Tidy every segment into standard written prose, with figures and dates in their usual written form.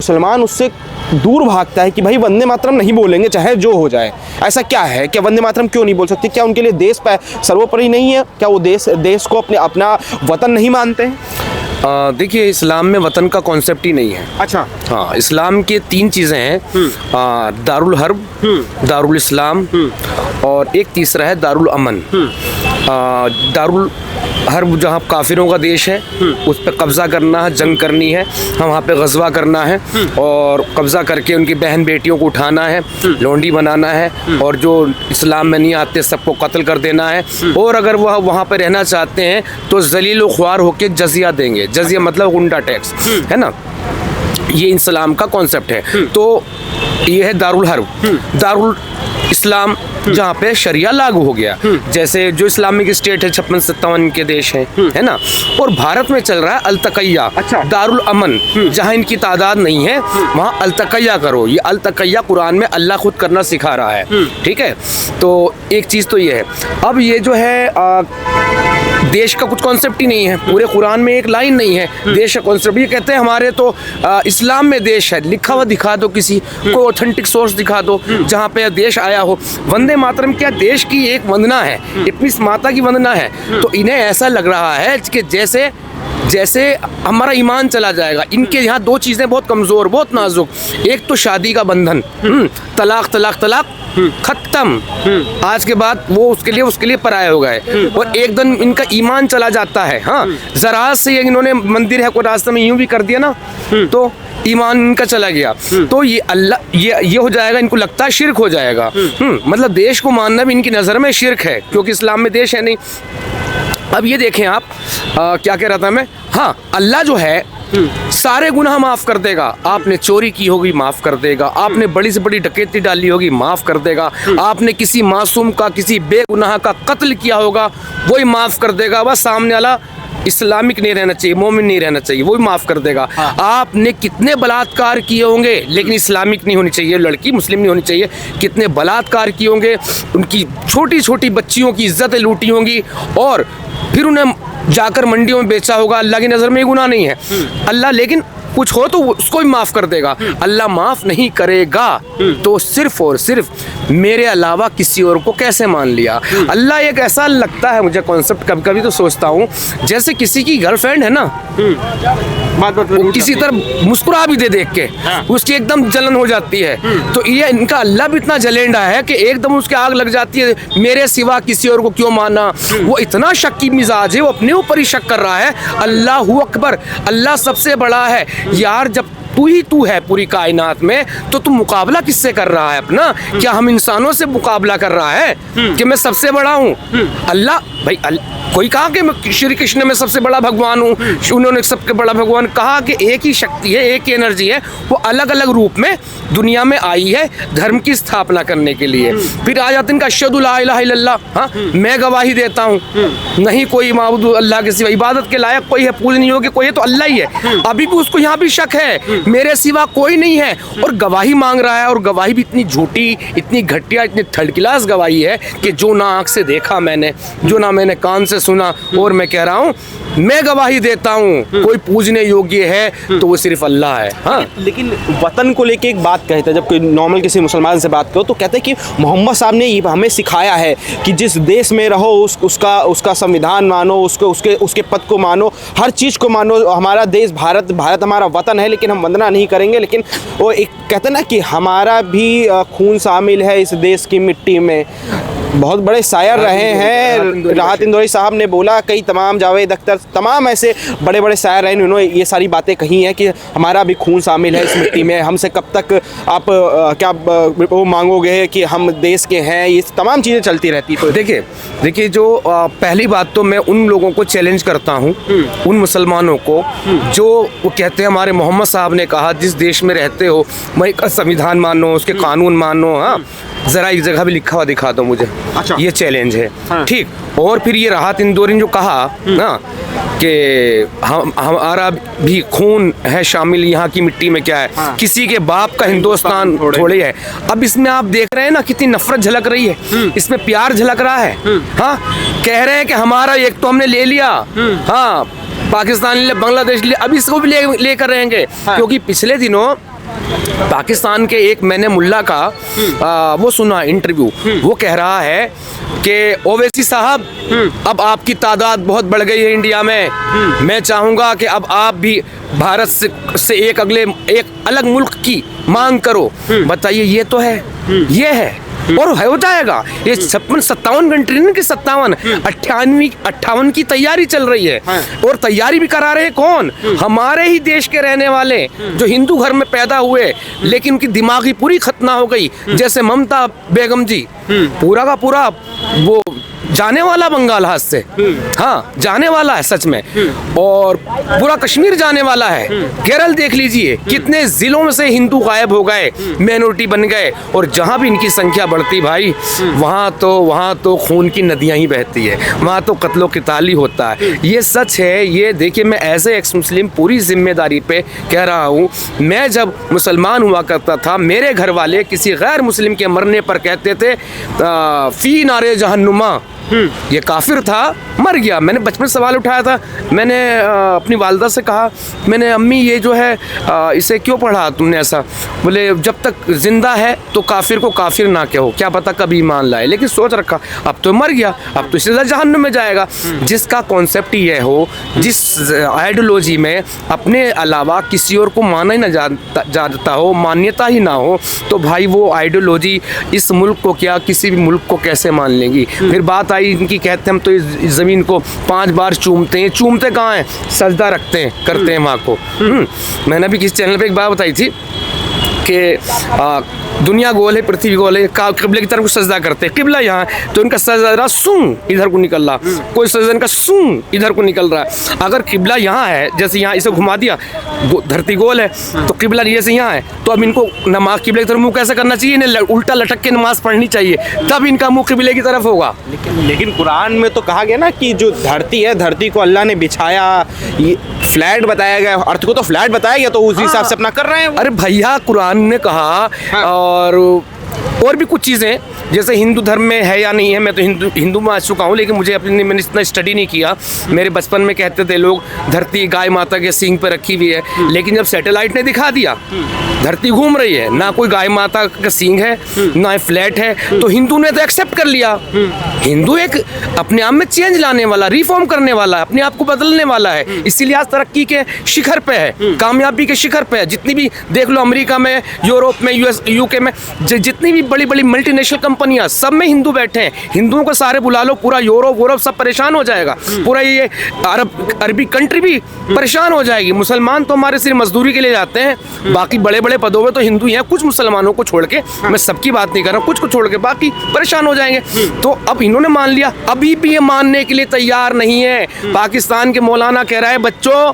मुसलमान उससे दूर भागता है कि भाई वंदे मातरम नहीं बोलेंगे चाहे जो हो जाए। ऐसा क्या है, क्या वंदे मातरम क्यों नहीं बोल सकते? क्या उनके लिए देश सर्वोपरि नहीं है? क्या वो देश को अपना वतन नहीं मानते हैं? देखिए, इस्लाम में वतन का कॉन्सेप्ट ही नहीं है। अच्छा। हाँ, इस्लाम के 3 चीज़ें हैं, दारुल हर्ब, दारुल इस्लाम और एक तीसरा है दारुल अमन। दारुल हर्ब जहाँ काफिरों का देश है, उस पर कब्जा करना है, जंग करनी है, हम वहाँ पे गजवा करना है और कब्जा करके उनकी बहन बेटियों को उठाना है, लौंडी बनाना है और जो इस्लाम में नहीं आते सबको कत्ल कर देना है। और अगर वह वहाँ पे रहना चाहते हैं तो जलील व ख्वार होकर जजिया देंगे। जजिया मतलब गुंडा टैक्स, है ना। ये इस्लाम का कॉन्सेप्ट है। तो ये है दारुल हर्ब। दारुल इस्लाम जहाँ पे शरिया लागू हो गया, जैसे जो इस्लामिक स्टेट है 56-57 के देश हैं, है ना। और भारत में चल रहा है अल-तकैया। अच्छा। दारुल अमन, जहाँ इनकी तादाद नहीं है वहाँ अल-तकैया करो। ये अल-तकैया कुरान में अल्लाह खुद करना सिखा रहा है, ठीक है। तो एक चीज़ तो ये है। अब ये जो है देश का कुछ कॉन्सेप्ट ही नहीं है, पूरे कुरान में एक लाइन नहीं है देश का कॉन्सेप्ट। ये कहते हैं हमारे तो इस्लाम में देश है, लिखा हुआ दिखा दो, किसी को ऑथेंटिक सोर्स दिखा दो जहाँ पे देश आया हो। वंदे मातरम क्या देश की एक वंदना है, अपनी माता की वंदना है। तो इन्हें ऐसा लग रहा है कि जैसे हमारा ईमान चला जाएगा। इनके यहाँ 2 चीज़ें बहुत कमज़ोर, बहुत नाजुक। एक तो शादी का बंधन, तलाक तलाक तलाक खत्म, आज के बाद वो उसके लिए पराया हो गए। और एकदम इनका ईमान चला जाता है। हाँ, जरा से इन्होंने मंदिर है कोई रास्ते में यूं भी कर दिया ना तो ईमान इनका चला गया। तो ये अल्लाह ये हो जाएगा, इनको लगता है शिर्क हो जाएगा। मतलब देश को मानना भी इनकी नज़र में शिर्क है, क्योंकि इस्लाम में देश है नहीं। अब ये देखें आप, क्या कह रहा था मैं, हाँ, अल्लाह जो है सारे गुनाह माफ़ कर देगा। आपने चोरी की होगी माफ़ कर देगा, आपने बड़ी से बड़ी डकैती डाली होगी माफ़ कर देगा, आपने किसी मासूम का, किसी बेगुनाह का कत्ल किया होगा वही माफ़ कर देगा। बस सामने वाला इस्लामिक नहीं रहना चाहिए, मोमिन नहीं रहना चाहिए, वो भी माफ़ कर देगा। हाँ। आपने कितने बलात्कार किए होंगे लेकिन इस्लामिक नहीं होनी चाहिए, लड़की मुस्लिम नहीं होनी चाहिए, कितने बलात्कार किए होंगे, उनकी छोटी छोटी बच्चियों की इज्जतें लूटी होंगी और फिर उन्हें जाकर मंडियों में बेचा होगा। अल्लाह की नज़र में ये गुनाह नहीं है। अल्लाह लेकिन कुछ हो तो उसको भी माफ़ कर देगा। अल्लाह माफ़ नहीं करेगा तो सिर्फ और सिर्फ मेरे अलावा किसी और को कैसे मान लिया। अल्लाह एक ऐसा लगता है मुझे कॉन्सेप्ट, कभी कभी तो सोचता हूँ जैसे किसी की गर्लफ्रेंड है ना, वो किसी तरह मुस्कुरा भी दे देख के उसकी एकदम जलन हो जाती है। तो ये इनका अल्लाह भी इतना जलेंडा है कि एकदम उसके आग लग जाती है, मेरे सिवा किसी और को क्यों माना। वो इतना शक की मिजाज है, वो अपने ऊपर ही शक कर रहा है। अल्लाहू अकबर, अल्लाह सबसे बड़ा है। यार जब तू है पूरी कायनात में तो तू मुकाबला किससे कर रहा है अपना? क्या हम इंसानों से मुकाबला कर रहा है कि मैं सबसे बड़ा हूँ? अल्लाह भाई कोई कहा कि मैं श्री कृष्ण में सबसे बड़ा भगवान हूँ, उन्होंने सबसे बड़ा भगवान कहा कि एक ही शक्ति है, एक ही एनर्जी है, वो अलग अलग रूप में दुनिया में आई है धर्म की स्थापना करने के लिए। फिर आ जाते हैं अशहदु ला इलाहा इल्लल्लाह, हाँ मैं गवाही देता हूँ नहीं कोई माबूद अल्लाह के सिवा, इबादत के लायक कोई है, पूजनीय योग्य कोई है तो अल्लाह ही है। अभी भी उसको यहाँ भी शक है, मेरे सिवा कोई नहीं है और गवाही मांग रहा है। और गवाही भी इतनी झूठी, इतनी घटिया, इतनी थर्ड क्लास गवाही है कि जो ना आँख से देखा मैंने, जो ना मैंने कान से सुना, और मैं कह रहा हूँ मैं गवाही देता हूँ कोई पूजने योग्य है तो वो सिर्फ अल्लाह है। हाँ, लेकिन वतन को लेके एक बात कहते हैं, जब कोई नॉर्मल किसी मुसलमान से बात करो तो कहते हैं कि मोहम्मद साहब ने हमें सिखाया है कि जिस देश में रहो उसका संविधान मानो, उसके पद को मानो, हर चीज़ को मानो। हमारा देश भारत हमारा वतन है, लेकिन हम वंदना नहीं करेंगे। लेकिन वो एक कहते हैं ना कि हमारा भी खून शामिल है इस देश की मिट्टी में। बहुत बड़े शायर रहे हैं राहत इंदौरी साहब ने बोला, कई तमाम जावेद अख्तर, तमाम ऐसे बड़े बड़े शायर रहे, उन्होंने ये सारी बातें कही हैं कि हमारा भी खून शामिल है इस मिट्टी में, हमसे कब तक आप क्या वो मांगोगे कि हम देश के हैं। ये तमाम चीज़ें चलती रहती है। देखिए जो पहली बात तो मैं उन लोगों को चैलेंज करता हूँ, उन मुसलमानों को जो वो कहते हैं हमारे मोहम्मद साहब ने कहा जिस देश में रहते हो वही का संविधान मानो, उसके कानून मानो। हाँ, ज़रा एक जगह भी लिखा हुआ दिखा दो मुझे। अच्छा। ये चैलेंज है। हाँ। ठीक। और फिर ये राहत इंदौरी ने जो कहा ना कि हमारा भी खून है शामिल यहाँ की मिट्टी में, क्या है? हाँ। किसी के बाप का हिंदुस्तान थोड़े है। अब इसमें आप देख रहे हैं ना कितनी नफरत झलक रही है, इसमें प्यार झलक रहा है। हाँ, कह रहे हैं कि हमारा एक तो हमने ले लिया, हाँ पाकिस्तान ले, बांग्लादेश ले, अब इसको भी लेकर रहेंगे। हाँ। क्योंकि पिछले दिनों पाकिस्तान के एक मैंने मुल्ला का वो सुना इंटरव्यू, वो कह रहा है कि ओवैसी साहब अब आपकी तादाद बहुत बढ़ गई है इंडिया में, मैं चाहूँगा कि अब आप भी भारत से एक अलग मुल्क की मांग करो। बताइए, ये तो है, ये है और हो जाएगा। ये 57 कंट्री ने कि 57 58 की तैयारी चल रही है। और तैयारी भी करा रहे कौन? हमारे ही देश के रहने वाले जो हिंदू घर में पैदा हुए लेकिन उनकी दिमागी पूरी खतना हो गई, जैसे ममता बेगम जी, पूरा का पूरा वो जाने वाला बंगाल हाथ से, हाँ जाने वाला है सच में, और पूरा कश्मीर जाने वाला है। केरल देख लीजिए, कितने जिलों में से हिंदू गायब हो गए, माइनॉरिटी बन गए, और जहाँ भी इनकी संख्या बढ़ती भाई वहाँ तो खून की नदियाँ ही बहती है, वहाँ तो कत्लो क़िताल होता है। ये सच है। ये देखिए, मैं एज ए एक्स मुस्लिम पूरी जिम्मेदारी पे कह रहा हूँ, मैं जब मुसलमान हुआ करता था, मेरे घर वाले किसी गैर मुस्लिम के मरने पर कहते थे फी नारे जहन्नुमा, ये काफिर था, मर गया। मैंने बचपन में सवाल उठाया था, मैंने अपनी वालदा से कहा, मैंने अम्मी ये जो है इसे क्यों पढ़ा तुमने ऐसा? बोले जब तक जिंदा है तो काफिर को काफिर ना कहो, क्या पता कभी ईमान लाए। लेकिन सोच रखा, अब तो मर गया, अब तो सीधा जहन्नुम में जाएगा। जिसका कॉन्सेप्ट ये हो, जिस आइडियोलॉजी में अपने अलावा किसी और को माना ही ना जाता हो, मान्यता ही ना हो, तो भाई वो आइडियोलॉजी इस मुल्क को क्या किसी भी मुल्क को कैसे मान लेंगी? फिर बात इनकी, कहते हैं हम तो इस ज़मीन को 5 बार चूमते हैं। चूमते कहाँ हैं? सजदा रखते हैं, करते हैं वहाँ को। मैंने भी किस चैनल पे एक बात बताई थी कि दुनिया गोल है, पृथ्वी गोल है, किबले की तरफ को सजदा करते हैं। किबला यहाँ है तो इनका सजदा सूं इधर को निकल रहा, कोई सजदा इनका सूं इधर को निकल रहा है। अगर किबला यहाँ है, जैसे यहाँ इसे घुमा दिया, धरती गोल है तो किबला जैसे यहाँ है, तो अब इनको नमाज किबले की तरफ मुँह कैसे करना चाहिए? इन्हें उल्टा लटक के नमाज पढ़नी चाहिए, तब इनका मुँह किबले की तरफ होगा। लेकिन कुरान में तो कहा गया ना कि जो धरती है, धरती को अल्लाह ने बिछाया, ये फ्लैट बताया गया, अर्थ को तो फ्लैट बताया गया, तो उस हिसाब से अपना कर रहे हैं। अरे भैया, कुरान ने कहा, और भी कुछ चीज़ें जैसे हिंदू धर्म में है या नहीं है, मैं तो हिंदू में आ चुका हूँ, लेकिन मैंने इतना स्टडी नहीं किया। मेरे बचपन में कहते थे लोग धरती गाय माता के सींग पे रखी हुई है, लेकिन जब सैटेलाइट ने दिखा दिया धरती घूम रही है, ना कोई गाय माता का सींग है ना फ्लैट है, तो हिंदू ने तो एक्सेप्ट कर लिया। हिंदू एक अपने आप में चेंज लाने वाला, रिफॉर्म करने वाला, अपने आप को बदलने वाला है, इसीलिए आज तरक्की के शिखर पे है, कामयाबी के शिखर पे है। जितनी भी देख लो, अमेरिका में, यूरोप में, यूके में, जितनी भी बड़ी बड़ी मल्टीनेशनल कंपनियां, सब में हिंदू बैठे हैं। हिंदुओं को सारे बुला लो, पूरा यूरोप सब परेशान हो जाएगा, पूरा ये अरबी कंट्री भी परेशान हो जाएगी। मुसलमान तो हमारे सिर्फ मजदूरी के लिए जाते हैं, बाकी बड़े बड़े पदों में तो हिंदू ही हैं। कुछ मुसलमानों को छोड़ के, मैं सबकी बात नहीं कर रहा हूँ, कुछ को छोड़ के बाकी परेशान हो जाएंगे। तो अब इन्होंने मान लिया, अभी भी ये मानने के लिए तैयार नहीं है। पाकिस्तान के मौलाना कह रहा है, बच्चों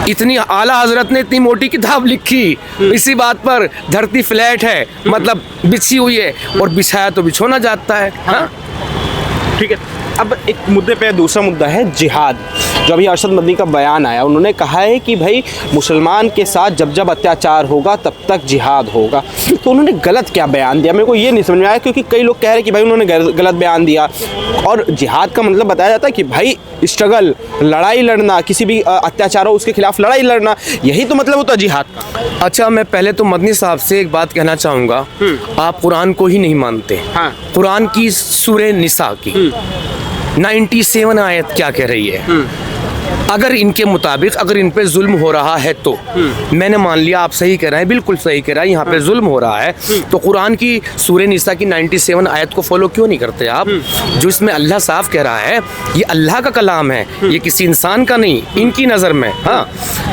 इतनी आला हजरत ने इतनी मोटी किताब लिखी इसी बात पर, धरती फ्लैट है, मतलब बिछी हुई है, और बिछाया तो बिछोना जाता है। हाँ ठीक है। अब एक मुद्दे पे दूसरा मुद्दा है जिहाद। जो अभी अरशद मदनी का बयान आया, उन्होंने कहा है कि भाई मुसलमान के साथ जब जब अत्याचार होगा तब तक जिहाद होगा। तो उन्होंने गलत क्या बयान दिया, मेरे को ये नहीं समझ में आया, क्योंकि कई लोग कह रहे हैं कि भाई उन्होंने गलत बयान दिया, और जिहाद का मतलब बताया जाता है कि भाई स्ट्रगल, लड़ाई लड़ना, किसी भी अत्याचार हो उसके खिलाफ लड़ाई लड़ना, यही तो मतलब होता है जिहाद का। अच्छा, मैं पहले तो मदनी साहब से एक बात कहना चाहूँगा, आप कुरान को ही नहीं मानते। हाँ। कुरान की सूरह निसा की 97 आयत क्या कह रही है? अगर इनके मुताबिक अगर इन पे जुल्म हो रहा है तो मैंने मान लिया आप सही कह रहे हैं, बिल्कुल सही कह रहे हैं, यहाँ पे जुल्म हो रहा है, तो कुरान की सूरह निसा की 97 आयत को फॉलो क्यों नहीं करते आप? जो इसमें अल्लाह साफ कह रहा है, ये अल्लाह का कलाम है, ये किसी इंसान का नहीं, इनकी नज़र में। हाँ,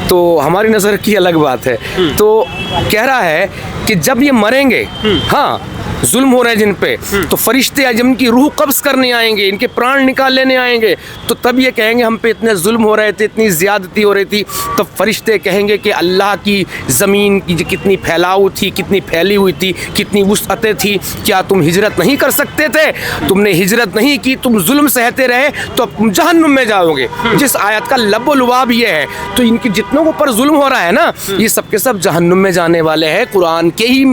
तो हमारी नज़र की अलग बात है। तो कह रहा है कि जब ये मरेंगे, हाँ जुल्म हो रहे हैं जिन पे, तो फरिश्ते जब इनकी रूह कब्ज़ करने आएंगे, इनके प्राण निकाल लेने आएंगे, तो तब ये कहेंगे हम पे इतने जुल्म हो रहे थे, इतनी ज़्यादती हो रही थी, तब फरिश्ते कहेंगे कि अल्लाह की ज़मीन की कितनी फैलाव थी, कितनी फैली हुई थी, कितनी वुसअतें थी, क्या तुम हिजरत नहीं कर सकते थे? तुमने हिजरत नहीं की, तुम जुल्म सहते रहे, तो तुम जहन्नुम में जाओगे। जिस आयत का लब्बो लुबाब ये है, तो इनकी जितनों के ऊपर जुल्म हो रहा है ना, ये सब के सब जहन्नुम में जाने वाले हैं। कुरान के ही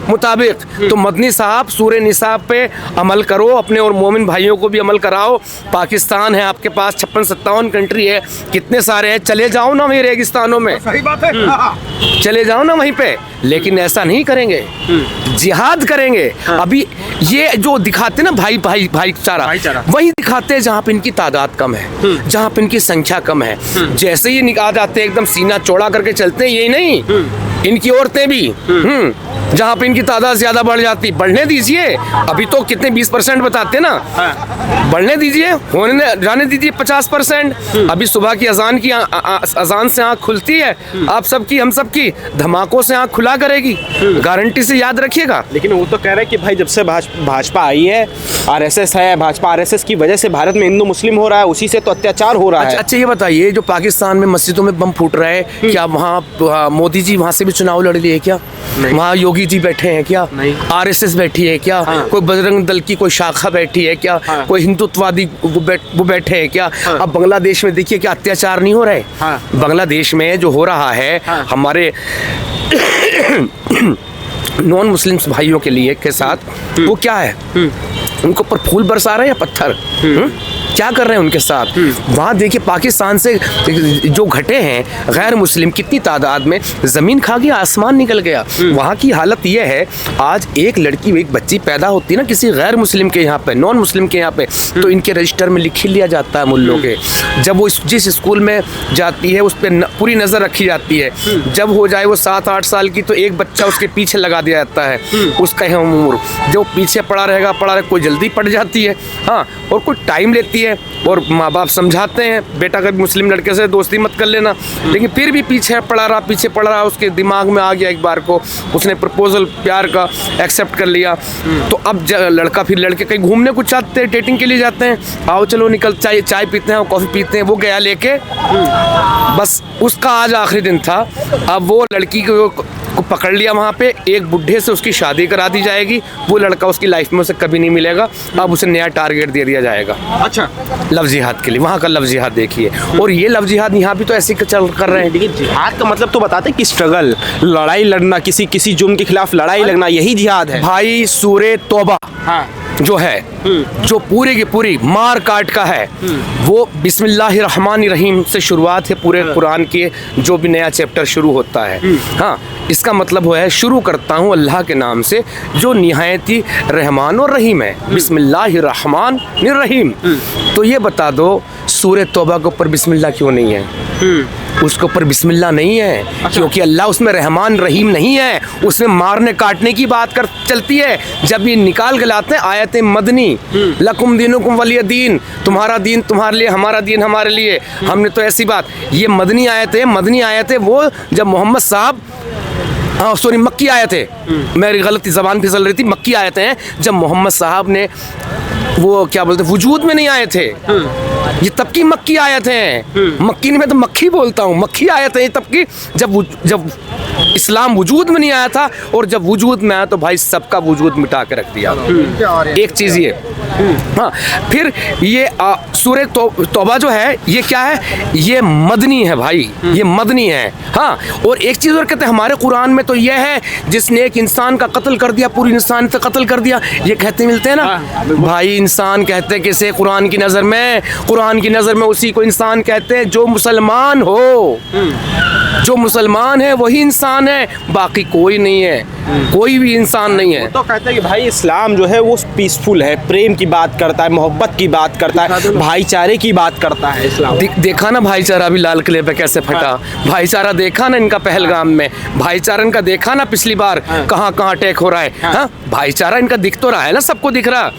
मुताबिक। तो मदनी साहब सूरे निसा पे अमल करो, अपने और मोमिन भाइयों को भी अमल कराओ। पाकिस्तान है आपके पास, 56-57 कंट्री है, कितने सारे हैं, चले जाओ ना वही रेगिस्तानों में, सही बात है। चले जाओ ना वहीं पे, लेकिन ऐसा नहीं करेंगे, जिहाद करेंगे। अभी ये जो दिखाते ना भाईचारा, वही दिखाते हैं जहाँ पे इनकी तादाद कम है, जहाँ पे इनकी संख्या कम है। जैसे ही निकाल जाते हैं एकदम सीना चौड़ा करके चलते हैं, यही नहीं इनकी औरतें भी, जहाँ पे इनकी तादाद ज्यादा बढ़ जाती, बढ़ने दीजिए। अभी तो कितने 20% बताते ना, बढ़ने दीजिए, होने जाने दीजिए 50%। अभी सुबह की अजान अजान से आँख खुलती है आप सबकी, हम सबकी, धमाकों से आँख खुला करेगी, गारंटी से याद रखिएगा। लेकिन वो तो कह रहे हैं कि भाई जब से भाजपा आई है, आरएसएस है, भाजपा आरएसएस की वजह से भारत में हिंदू मुस्लिम हो रहा है, उसी से तो अत्याचार हो रहा है। अच्छा ये बताइए, जो पाकिस्तान में मस्जिदों में बम फूट रहा है, क्या वहाँ मोदी जी वहाँ से भी चुनाव लड़ लिए क्या? वहाँ योगी जी बैठे हैं क्या? आरएसएस बैठी है क्या? कोई बजरंग दल की कोई शाखा बैठी है क्या? कोई हिंदुत्ववादी वो बैठे हैं क्या? अब बांग्लादेश में देखिए क्या अत्याचार नहीं हो रहा है। बांग्लादेश में जो हो रहा है हमारे नॉन मुस्लिम्स भाइयों के लिए के साथ, वो क्या है, उनके ऊपर फूल बरसा रहे हैं, पत्थर क्या कर रहे हैं उनके साथ। वहाँ देखिए पाकिस्तान से जो घटे हैं गैर मुस्लिम, कितनी तादाद में, ज़मीन खा गया, आसमान निकल गया। वहाँ की हालत ये है, आज एक लड़की, एक बच्ची पैदा होती है ना किसी गैर मुस्लिम के यहाँ पे, नॉन मुस्लिम के यहाँ पे, तो इनके रजिस्टर में लिख लिया जाता है मुल्लों के। जब वो जिस स्कूल में जाती है उस पर पूरी नज़र रखी जाती है। जब हो जाए वो 7-8 साल की, तो एक बच्चा उसके पीछे लगा दिया जाता है, उसका है उम्र, जो पीछे पड़ा रहेगा, कोई जल्दी पड़ जाती है, हाँ, और कोई टाइम लेती है, और माँ बाप समझाते हैं बेटा कभी मुस्लिम लड़के से दोस्ती मत कर लेना, लेकिन फिर भी पीछे पड़ा रहा, उसके दिमाग में आ गया एक बार को, उसने प्रपोजल प्यार का एक्सेप्ट कर लिया। तो अब लड़का फिर लड़के कहीं घूमने को चाहते हैं, डेटिंग के लिए जाते हैं, आओ चलो निकल, चाय पीते हैं, कॉफ़ी पीते हैं, वो गया लेके, बस उसका आज आखिरी दिन था। अब वो लड़की को पकड़ लिया वहाँ पे, एक बुढ़े से उसकी शादी करा दी जाएगी, वो लड़का उसकी लाइफ में उसे कभी नहीं मिलेगा। अब उसे नया टारगेट दे दिया जाएगा, अच्छा, लव जिहाद के लिए। वहाँ का लव जिहाद देखिए, और ये लव जिहाद यहाँ भी तो ऐसे चल कर रहे हैं। लेकिन जिहाद का मतलब तो बताते कि स्ट्रगल, लड़ाई लड़ना, किसी जुर्म के खिलाफ लड़ाई लड़ना, यही जिहाद है भाई। सूरे तौबा जो है, जो पूरी की पूरी मार काट का है, वो बिस्मिल्लाहिर्रहमानिर्रहीम से शुरुआत है पूरे कुरान के, जो भी नया चैप्टर शुरू होता है। हाँ, इसका मतलब है शुरू करता हूँ अल्लाह के नाम से, जो निहायत ही रहमान और रहीम है, बिस्मिल्लाहिर्रहमानिर्रहीम। तो ये बता दो, सूरे तौबा के ऊपर बिस्मिल्लाह क्यों नहीं है? उसके ऊपर बिस्मिल्लाह नहीं है, क्योंकि अल्लाह उसमें रहमान रहीम नहीं है, उसमें मारने काटने की बात कर चलती है। जब ये निकाल के लाते हैं आयत मदनी, लकुम दीनुकुम वलिय दीन, तुम्हारा दीन तुम्हारे लिए, हमारा दीन हमारे लिए, हमने तो ऐसी बात, ये मदनी आयत है वो जब मोहम्मद साहब, हाँ सॉरी, मक्की आयत है, मेरी गलती ज़बान फिसल रही थी, मक्की आयत हैं, जब मोहम्मद साहब ने वो क्या बोलते वजूद में नहीं आए थे, ये तब की मक्की आयत हैं। मक्की नहीं, मैं तो मक्खी बोलता हूँ, मक्खी आयत है ये तब की, जब इस्लाम वजूद में नहीं आया था, और जब वजूद में आया तो भाई सबका वजूद मिटा के रख दिया। एक चीज़ ये, हाँ, फिर ये सूरे तौबा जो है, ये क्या है, ये मदनी है भाई, ये मदनी है। हाँ, और एक चीज़ और कहते हैं हमारे कुरान में, तो ये है जिसने एक इंसान का कत्ल कर दिया, पूरी इंसान का कत्ल कर दिया, ये कहते मिलते हैं ना भाई। इंसान कहते हैं किसे? कुरान की नज़र में उसी को इंसान कहते हैं जो मुसलमान हो, जो मुसलमान है वही इंसान है, बाकी कोई नहीं है, कोई भी इंसान नहीं है। तो कहते हैं कि भाई इस्लाम जो है वो पीसफुल है, प्रेम की बात करता है, मोहब्बत की बात करता है, भाईचारे की बात करता है इस्लाम। देखा ना भाईचारा भी लाल किले पे कैसे फटा, भाईचारा देखा ना इनका पहलगाम में, भाईचारा इनका देखा ना पिछली बार कहाँ अटैक हो रहा है। हाँ, भाईचारा इनका दिख तो रहा है ना, सबको दिख रहा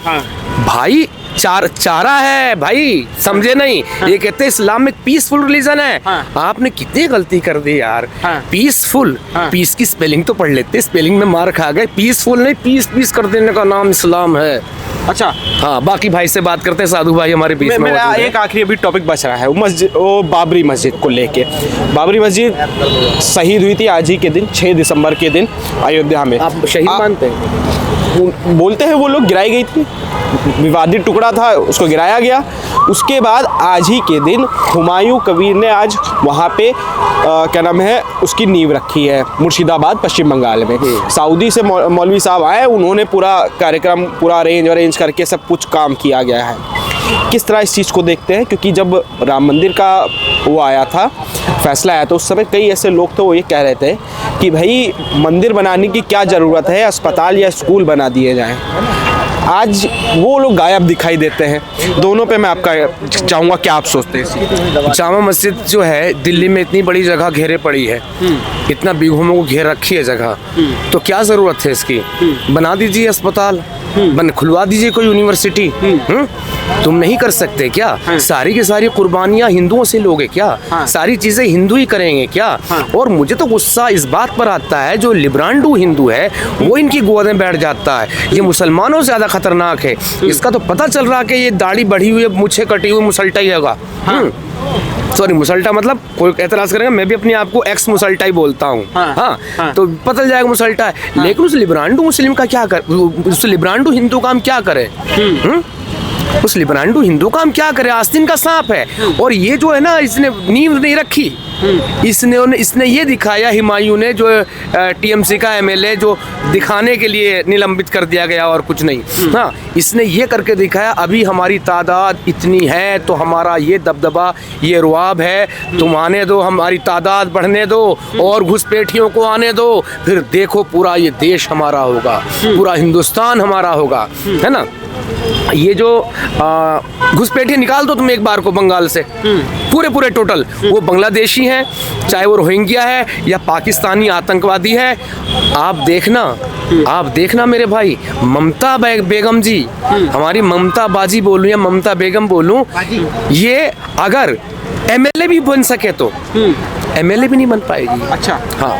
भाई, चारा है भाई, समझे नहीं। ये कहते हैं इस्लाम में पीसफुल रिलीजन है। आपने कितनी गलती कर दी यार। पीसफुल, पीस की स्पेलिंग तो पढ़ लेते, स्पेलिंग में मार खा गए। पीसफुल नहीं, पीस कर देने का नाम इस्लाम है। अच्छा, हाँ, बाकी भाई से बात करते हैं, साधु भाई हमारे बीच में। मेरा एक आखिरी अभी टॉपिक बच रहा है, वो बाबरी मस्जिद को लेके। बाबरी मस्जिद शहीद हुई थी आज ही के दिन, 6 दिसंबर के दिन अयोध्या में। आप शहीद मानते हैं? बोलते हैं वो लोग गिराई गई थी, विवादित टुकड़ा था, उसको गिराया गया। उसके बाद आज ही के दिन हुमायूं कबीर ने आज वहाँ पे क्या नाम है उसकी नींव रखी है, मुर्शिदाबाद पश्चिम बंगाल में। सऊदी से मौलवी साहब आए, उन्होंने पूरा कार्यक्रम पूरा अरेंज करके सब कुछ काम किया गया है। किस तरह इस चीज़ को देखते हैं, क्योंकि जब राम मंदिर का वो आया था, फैसला आया था, उस समय कई ऐसे लोग थे वो ये कह रहे थे कि भाई मंदिर बनाने की क्या ज़रूरत है, अस्पताल या स्कूल बना दिए जाएं। आज वो लोग गायब दिखाई देते हैं। दोनों पे मैं आपका चाहूँगा क्या आप सोचते हैं? जामा मस्जिद जो है दिल्ली में इतनी बड़ी जगह घेरे पड़ी है, इतना बीघों में वो घेर रखी है जगह, तो क्या ज़रूरत है इसकी? बना दीजिए अस्पताल, खुलवा दीजिए कोई यूनिवर्सिटी। तुम नहीं कर सकते क्या? सारी की सारी कुर्बानियाँ हिंदुओं से लोगे क्या? सारी चीज़ें हिंदू ही करेंगे क्या? और मुझे तो गुस्सा इस बात पर आता है, जो लिब्रांडू हिंदू है वो इनकी गोद में बैठ जाता है। ये मुसलमानों से ज़्यादा खतरनाक है। इसका तो पता चल रहा है कि ये दाढ़ी बढ़ी हुई, मुझे कटी हुई मुसल्टा ही होगा। सॉरी, मुसल्टा मतलब कोई एतराज़ करेगा, मैं भी अपने आप को एक्स मुसल्टा ही बोलता हूँ। हाँ, तो पता चल जाएगा मुसल्टा है। लेकिन उस लिब्रांडू मुस्लिम का क्या कर, उस लिब्रांडू हिंदू का हम क्या करें? उस लिब्रांडू हिंदू का हम क्या करें? आस्तीन का सांप है। और ये जो है ना, इसने नींव नहीं रखी, इसने ये दिखाया, हुमायूं ने, जो टीएमसी का एमएलए जो दिखाने के लिए निलंबित कर दिया गया और कुछ नहीं। हाँ, इसने ये करके दिखाया अभी हमारी तादाद इतनी है तो हमारा ये दबदबा, ये रुआब है, तुम आने दो, हमारी तादाद बढ़ने दो और घुसपैठियों को आने दो, फिर देखो पूरा ये देश हमारा होगा, पूरा हिंदुस्तान हमारा होगा, है ना। ये जो घुसपैठिए निकाल दो तुम एक बार को बंगाल से, पूरे टोटल, वो बांग्लादेशी हैं, चाहे वो रोहिंग्या है या पाकिस्तानी आतंकवादी है। आप देखना मेरे भाई, ममता बेगम जी, हमारी ममता बाजी बोलूं या ममता बेगम बोलूं, ये अगर एमएलए भी बन सके तो एमएलए भी नहीं बन पाएगी। अच्छा, हाँ,